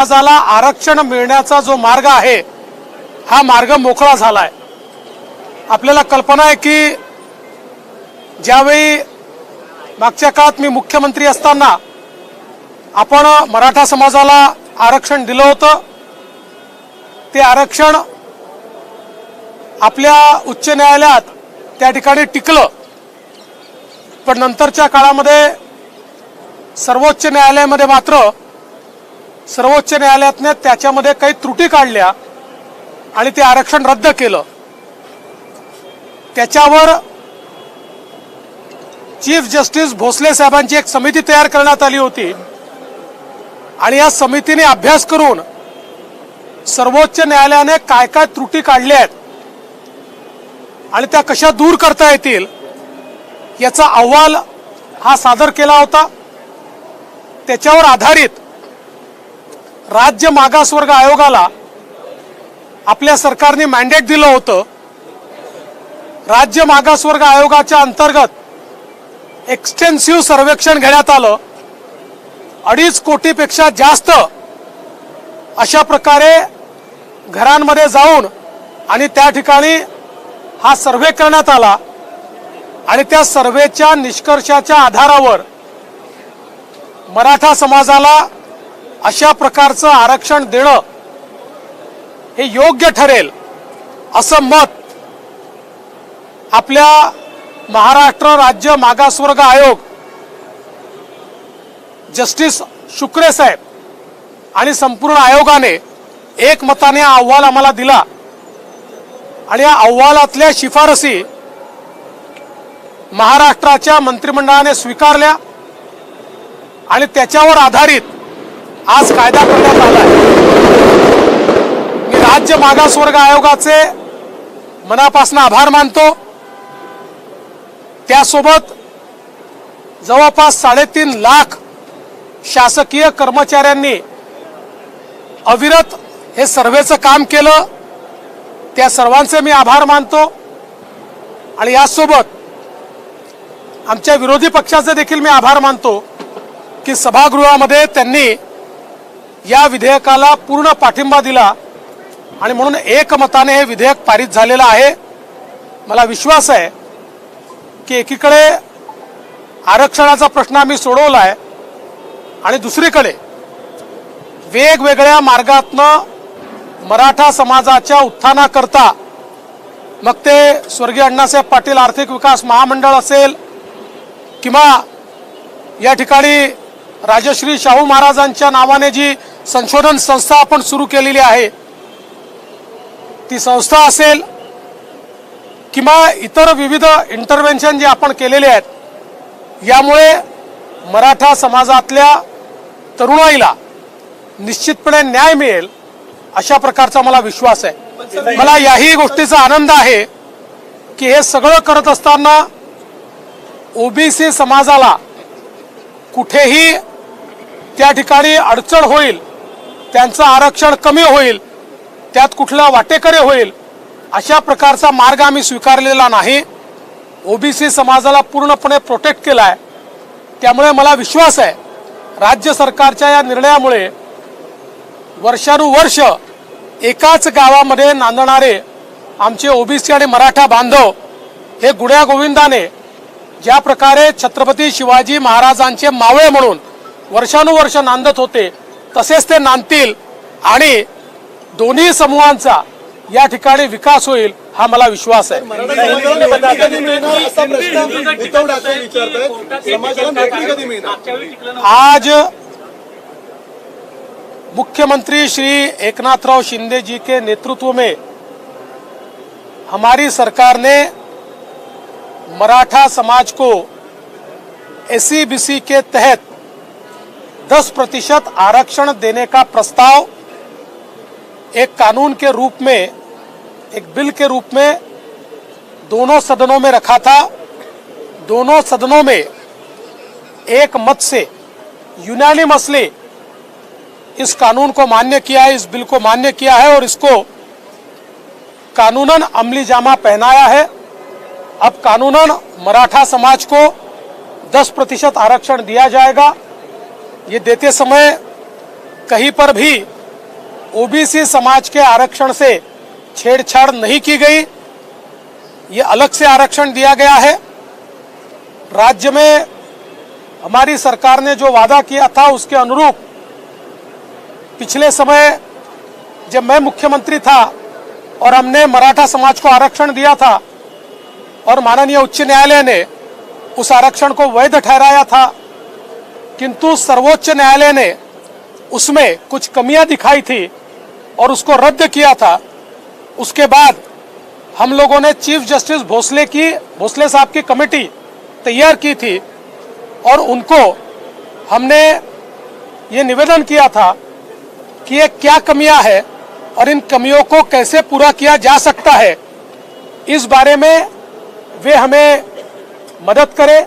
समाजाला आरक्षण मिळण्याचा जो मार्ग आहे हा मार्ग मोकळा झालाय। आपल्याला कल्पना आहे की ज्यावेळी मागच्या काळात मी मुख्यमंत्री असताना आपण मराठा समाजाला आरक्षण दिलं होतं, ते आरक्षण आपल्या उच्च न्यायालयात त्या ठिकाणी टिकलं, पण नंतरच्या काळामध्ये सर्वोच्च न्यायालयामध्ये मात्र सर्वोच्च न्यायालयाने त्याच्यामध्ये काही त्रुटी काढल्या आणि ते आरक्षण रद्द केलं। त्याच्यावर चीफ जस्टिस भोसले साहेबांची एक समिती तयार करण्यात आली होती आणि या समितीने अभ्यास करून सर्वोच्च न्यायालयाने काय काय त्रुटी काढल्या आहेत आणि त्या कशा दूर करता येतील याचा अहवाल हा सादर केला होता। त्याच्यावर आधारित राज्य मागासवर्ग आयोगाला आपल्या सरकारने मॅन्डेट दिलं होतं। राज्य मागासवर्ग आयोगाच्या अंतर्गत एक्सटेन्सिव्ह सर्वेक्षण घेण्यात आलं। 2.5 कोटीपेक्षा जास्त अशा प्रकारे घरांमध्ये जाऊन आणि त्या ठिकाणी हा सर्वे करण्यात आला आणि त्या सर्वेच्या निष्कर्षाच्या आधारावर मराठा समाजाला अशा प्रकारचं आरक्षण देणं हे योग्य ठरेल असं मत आपल्या महाराष्ट्र राज्य मागासवर्ग आयोग जस्टिस शुक्रे साहेब आणि संपूर्ण आयोगाने एकमताने हा अहवाल आम्हाला दिला आणि या अहवालातल्या शिफारसी महाराष्ट्राच्या मंत्रिमंडळाने स्वीकारल्या आणि त्याच्यावर आधारित आज कायदा करण्यात आला आहे। मी राज्य मागासवर्ग आयोगाचे मनापासून आभार मानतो। त्यासोबत जवळपास 3.5 लाख शासकीय कर्मचाऱ्यांनी अविरत हे सर्वेचं काम केलं, त्या सर्वांचे मी आभार मानतो। आणि यासोबत आमच्या विरोधी पक्षाचे देखील मी आभार मानतो की सभागृहामध्ये त्यांनी या विधेयकाला पूर्ण पाठिंबा दिला आणि म्हणून एकमताने हे विधेयक पारित झालेलं आहे। मला विश्वास आहे की एकीकडे आरक्षणाचा प्रश्न आम्ही सोडवलाय आणि दुसरीकडे वेगवेगळ्या मार्गातनं मराठा समाजाच्या उत्थानाकरता मग ते स्वर्गीय अण्णासाहेब पाटील आर्थिक विकास महामंडळ असेल किंवा या ठिकाणी राजश्री शाहू महाराजांच्या नावाने जी संशोधन संस्था आपण सुरू केलेली आहे ती संस्था असेल किंवा इतर विविध इंटरव्हेन्शन जे आपण केलेले आहेत, यामुळे मराठा समाजातल्या तरुणाईला निश्चितपणे न्याय मिळेल अशा प्रकारचा मला विश्वास आहे। मला याही गोष्टीचा आनंद आहे की हे सगळं करत असताना ओबीसी समाजाला कुठेही त्या ठिकाणी अडचण होईल, त्यांचं आरक्षण कमी होईल, त्यात कुठला वाटेकरी होईल अशा प्रकारचा मार्ग आम्ही स्वीकारलेला नाही। ओबीसी समाजाला पूर्णपणे प्रोटेक्ट केला आहे। त्यामुळे मला विश्वास आहे राज्य सरकारच्या या निर्णयामुळे वर्षानुवर्ष एकाच गावामध्ये नांदणारे आमचे ओबीसी आणि मराठा बांधव हे गुण्या गोविंदाने ज्या प्रकारे छत्रपती शिवाजी महाराजांचे मावळे म्हणून वर्षानुवर्ष नांदत होते तसेच ते नांदतील आणि दोन्ही समूहांचा या ठिकाणी विकास होईल हा मला विश्वास आहे। आज मुख्यमंत्री श्री एकनाथराव शिंदे जी के नेतृत्व में हमारी सरकार ने मराठा समाज को एससी-बीसी के तहत 10% आरक्षण देने का प्रस्ताव एक कानून के रूप में, एक बिल के रूप में दोनों सदनों में रखा था। दोनों सदनों में एक मत से यूनानिमसली इस कानून को मान्य किया है, इस बिल को मान्य किया है और इसको कानूनन अमली जामा पहनाया है। अब कानूनन मराठा समाज को 10% आरक्षण दिया जाएगा। ये देते समय कहीं पर भी ओबीसी समाज के आरक्षण से छेड़छाड़ नहीं की गई। ये अलग से आरक्षण दिया गया है। राज्य में हमारी सरकार ने जो वादा किया था उसके अनुरूप पिछले समय जब मैं मुख्यमंत्री था और हमने मराठा समाज को आरक्षण दिया था और माननीय उच्च न्यायालय ने उस आरक्षण को वैध ठहराया था, किंतु सर्वोच्च न्यायालय ने उसमें कुछ कमियां दिखाई थी और उसको रद्द किया था। उसके बाद हम लोगों ने चीफ जस्टिस भोसले साहब की कमेटी तैयार की थी और उनको हमने ये निवेदन किया था कि ये क्या कमियां हैं और इन कमियों को कैसे पूरा किया जा सकता है, इस बारे में वे हमें मदद करें।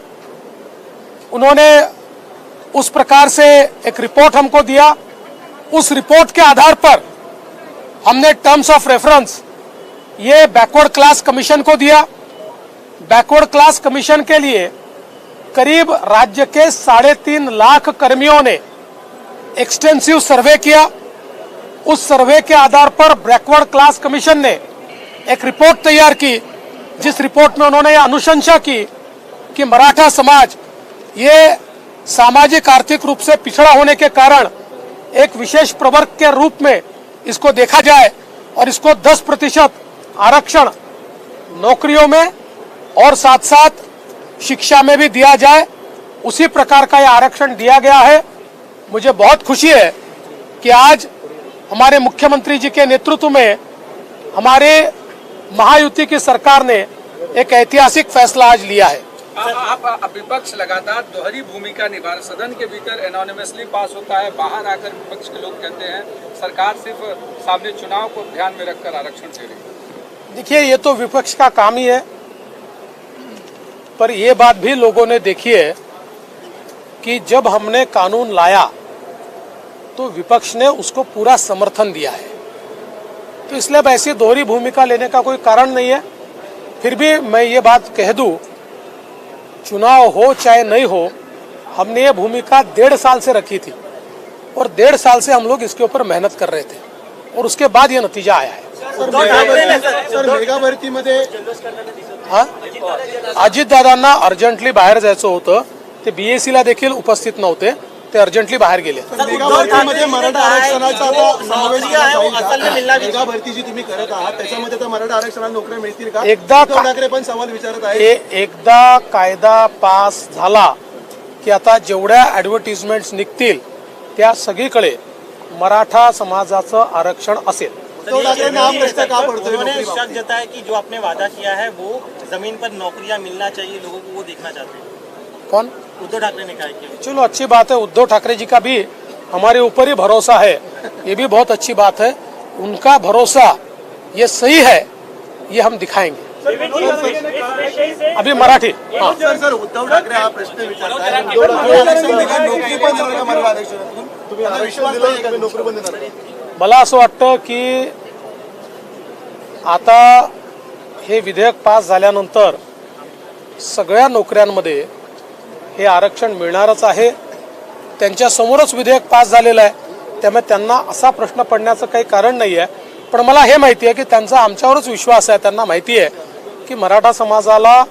उन्होंने उस प्रकार से एक रिपोर्ट हमको दिया। उस रिपोर्ट के आधार पर हमने टर्म्स ऑफ रेफरेंस ये बैकवर्ड क्लास कमीशन को दिया। बैकवर्ड क्लास कमीशन के लिए करीब राज्य के 3.5 लाख कर्मियों ने एक्सटेंसिव सर्वे किया। उस सर्वे के आधार पर बैकवर्ड क्लास कमीशन ने एक रिपोर्ट तैयार की, जिस रिपोर्ट में उन्होंने अनुशंसा की कि मराठा समाज ये सामाजिक आर्थिक रूप से पिछड़ा होने के कारण एक विशेष प्रवर्ग के रूप में इसको देखा जाए और इसको 10% आरक्षण नौकरियों में और साथ साथ शिक्षा में भी दिया जाए। उसी प्रकार का यह आरक्षण दिया गया है। मुझे बहुत खुशी है कि आज हमारे मुख्यमंत्री जी के नेतृत्व में हमारे महायुति की सरकार ने एक ऐतिहासिक फैसला आज लिया है। आप विपक्ष लगातार दोहरी भूमिका निभा रहे, सदन के भीतर एनोनिमसली पास होता है, बाहर आकर विपक्ष के लोग कहते हैं सरकार सिर्फ सामने चुनाव को ध्यान में रखकर आरक्षण दे रही है। देखिए, ये तो विपक्ष का काम ही है, पर ये बात भी लोगों ने देखी है कि जब हमने कानून लाया तो विपक्ष ने उसको पूरा समर्थन दिया है। तो इसलिए अब ऐसी दोहरी भूमिका लेने का कोई कारण नहीं है। फिर भी मैं ये बात कह दूं, चुनाव हो चाहे नहीं हो, हमने ये भूमिका 1.5 साल से रखी थी और 1.5 साल से हम लोग इसके ऊपर मेहनत कर रहे थे और उसके बाद ये नतीजा आया है। सर, मेगा भरतीमध्ये हाँ, अजितदादांना अर्जंटली बाहेर जायचं होतं, ते बीएससीला देखील उपस्थित नव्हते, ते अर्जंटली बाहेर गेले। मेगा भरतीमध्ये मराठा आरक्षणाचा आता समावेश मेगा भरती जी तुम्ही करत आहात त्याच्यामध्ये तर मराठा आरक्षणाला नोकऱ्या मिळतील का? उद्धव ठाकरे पण सवाल विचारत आहेत। एकदा कायदा पास झाला की आता जेवढ्या ऍडव्हर्टिजमेंट्स निघतील त्या सगळीकडे मराठा समाजाचं आरक्षण असेल। उद्धव ठाकरे नाम प्रश्न का पड़ता है? उन्होंने शक जताया कि जो आपने वादा किया है वो जमीन पर नौकरियां मिलना चाहिए लोगों को, वो देखना चाहते हैं। कौन? उद्धव ठाकरे ने कहा कि चलो अच्छी बात है, उद्धव ठाकरे जी का भी हमारे ऊपर ही भरोसा है, ये भी बहुत अच्छी बात है। उनका भरोसा ये सही है, ये हम दिखाएंगे। अभी मराठी। हाँ सर, उद्धव ठाकरे हा प्रश्न विचारताय, नोकरी पण देणार का मराठा आरक्षणातून? तुम्ही आरक्षण दिलं का नोकरी पण देणार? मला असं वाटतं की आता हे विधेयक पास झाल्यानंतर सगळ्या नोकऱ्यांमध्ये हे आरक्षण मिळणारच आहे। त्यांच्या समोरच विधेयक पास झालेलं आहे, त्यामुळे त्यांना असा प्रश्न पडण्याचं काही कारण नाही आहे। पण मला हे माहिती आहे की त्यांचा आमच्यावरच विश्वास आहे। त्यांना माहिती आहे की मराठा समाजाला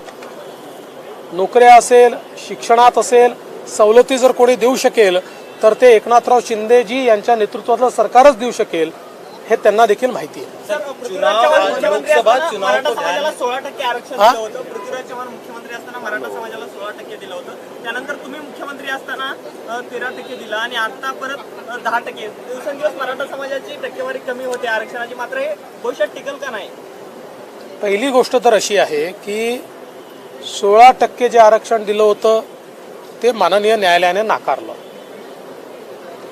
नोकऱ्या असेल, शिक्षणात असेल, सवलती जर कोणी देऊ शकेल तर ते एकनाथराव शिंदेजी यांच्या नेतृत्वातलं सरकारच देऊ शकेल, हे त्यांना देखील माहिती आहे। लोकसभा चुनाव को ध्यान 16% आरक्षण दिलं होतं। पृथ्वीराज चव्हाण मुख्यमंत्री असताना मराठा समाजाला 16% दिलं होतं, त्यानंतर तुम्ही मुख्यमंत्री असताना 13% दिलं आणि आता परत 10%। दिवसेंदिवस मराठा समाजाची टक्केवारी कमी होते आरक्षणाची, मात्र हे भविष्यात टिकल का नाही? पहिली गोष्ट तर अशी आहे की 16% जे आरक्षण दिलं होतं ते माननीय न्यायालयाने नाकारलं।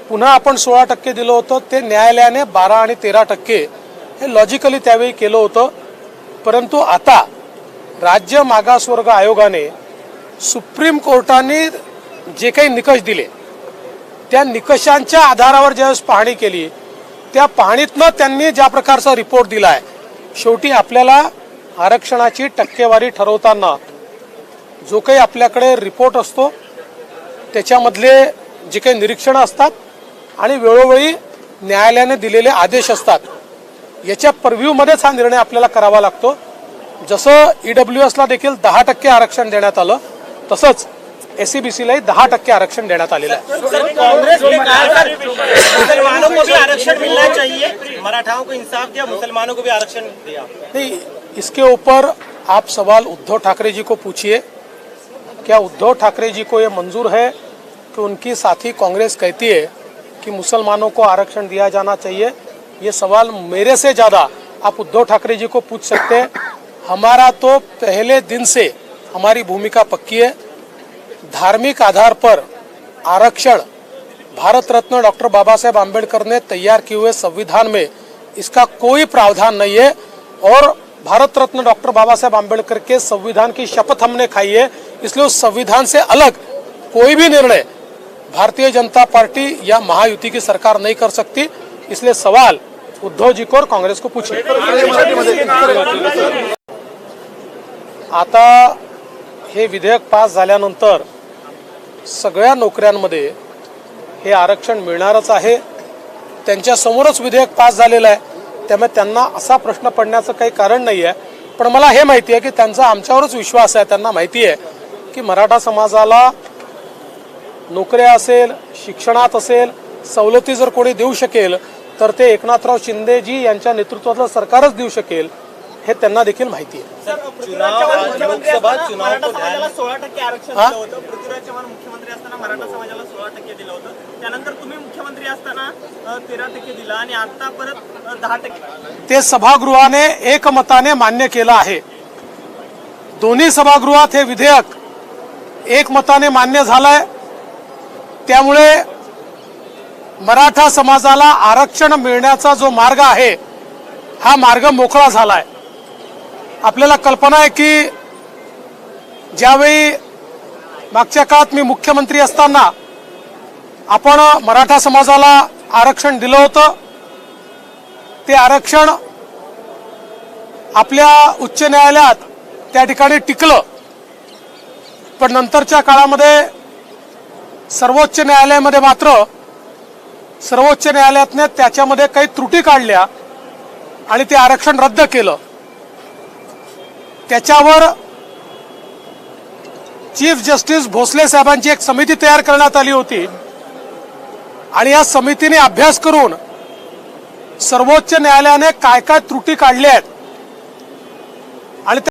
पुन्हा आपण 16% दिलं होतं, ते न्यायालयाने 12 आणि 13% हे लॉजिकली त्यावेळी केलं होतं। परंतु आता राज्य मागासवर्ग आयोगाने सुप्रीम कोर्टाने जे काही निकष दिले त्या निकषांच्या आधारावर ज्यावेळेस पाहणी केली, त्या पाहणीतनं त्यांनी ज्या प्रकारचा रिपोर्ट दिला आहे, शेवटी आपल्याला आरक्षणाची टक्केवारी ठरवताना जो काही आपल्याकडे रिपोर्ट असतो त्याच्यामधले जे काही निरीक्षणं असतात आणि वेळोवेळी न्यायालयाने दिलेले आदेश असतात. याच्या पर्व्ह्यूमध्येच हा निर्णय आपल्याला करावा लागतो. जसं ईडब्ल्यूएसला देखील 10% आरक्षण देण्यात आलं, तसंच एसईबीसीलाही 10% आरक्षण देण्यात आलेलं आहे. सर, कांग्रेस ने कहा सर मुसलमानों को भी आरक्षण मिलना चाहिए, मराठाओं को इंसाफ दिया, मुसलमानों को भी आरक्षण दिया. नहीं, इसके ऊपर आप सवाल उद्धव ठाकरे जी को पूछिए. क्या उद्धव ठाकरे जी को ये मंजूर है कि उनकी साथी कांग्रेस कहती है कि मुसलमानों को आरक्षण दिया जाना चाहिए? ये सवाल मेरे से ज़्यादा आप उद्धव ठाकरे जी को पूछ सकते हैं. हमारा तो पहले दिन से हमारी भूमिका पक्की है. धार्मिक आधार पर आरक्षण भारत रत्न डॉक्टर बाबा साहेब आम्बेडकर ने तैयार किए हुए संविधान में इसका कोई प्रावधान नहीं है. और भारत रत्न डॉक्टर बाबा साहेब आम्बेडकर के संविधान की शपथ हमने खाई है, इसलिए उस संविधान से अलग कोई भी निर्णय भारतीय जनता पार्टी या महायुति की सरकार नहीं कर सकती. इसलिए सवाल उद्धव जी को और कांग्रेस को पूछिए. आता हे विधेयक पास झाल्यानंतर सगळ्या नोकऱ्यांमध्ये हे आरक्षण मिळणारच आहे. त्यांच्या समोरच विधेयक पास झालेलं आहे, त्यामुळे त्यांना असा प्रश्न पडण्याचं काही कारण नाही आहे. पण मला हे माहिती आहे की त्यांचा आमच्यावरच विश्वास आहे. त्यांना माहिती आहे की मराठा समाजाला नोकऱ्या असेल, शिक्षणात असेल, सवलती जर कोणी देऊ शकेल तर ते एकनाथराव शिंदेजी यांच्या नेतृत्वातलं सरकारच देऊ शकेल, हे त्यांना देखील माहिती आहे. सर, पृथ्वीराज चव्हाण मुख्यमंत्री असताना मराठा समाजाला 16% आरक्षण दिलं होतं. पृथ्वीराज चव्हाण मुख्यमंत्री असताना मराठा समाजाला 16% दिलं होतं. त्यानंतर तुम्ही मुख्यमंत्री असताना 13% दिला आणि आता परत 10%. ते सभागृहाने एकमताने मान्य केलं आहे. दोन्ही सभागृहात हे विधेयक एकमताने मान्य झालंय. त्यामुळे मराठा समाजाला आरक्षण मिळण्याचा जो मार्ग आहे हा मार्ग मोकळा झालाय. आपल्याला कल्पना आहे की ज्यावेळी मागच्या काळात मी मुख्यमंत्री असताना आपण मराठा समाजाला आरक्षण दिलं होतं. ते आरक्षण आपल्या उच्च न्यायालयात त्या ठिकाणी टिकलं. पण नंतरच्या काळामध्ये सर्वोच्च न्यायालयामध्ये मात्र सर्वोच्च न्यायालयाने त्याच्यामध्ये काही त्रुटी काढल्या आणि ते आरक्षण रद्द केलं. त्याच्यावर चीफ जस्टिस भोसले साहेबांची एक समिती तयार करण्यात आली होती आणि या समितीने अभ्यास करून सर्वोच्च न्यायालयाने काय काय त्रुटी काढल्या आहेत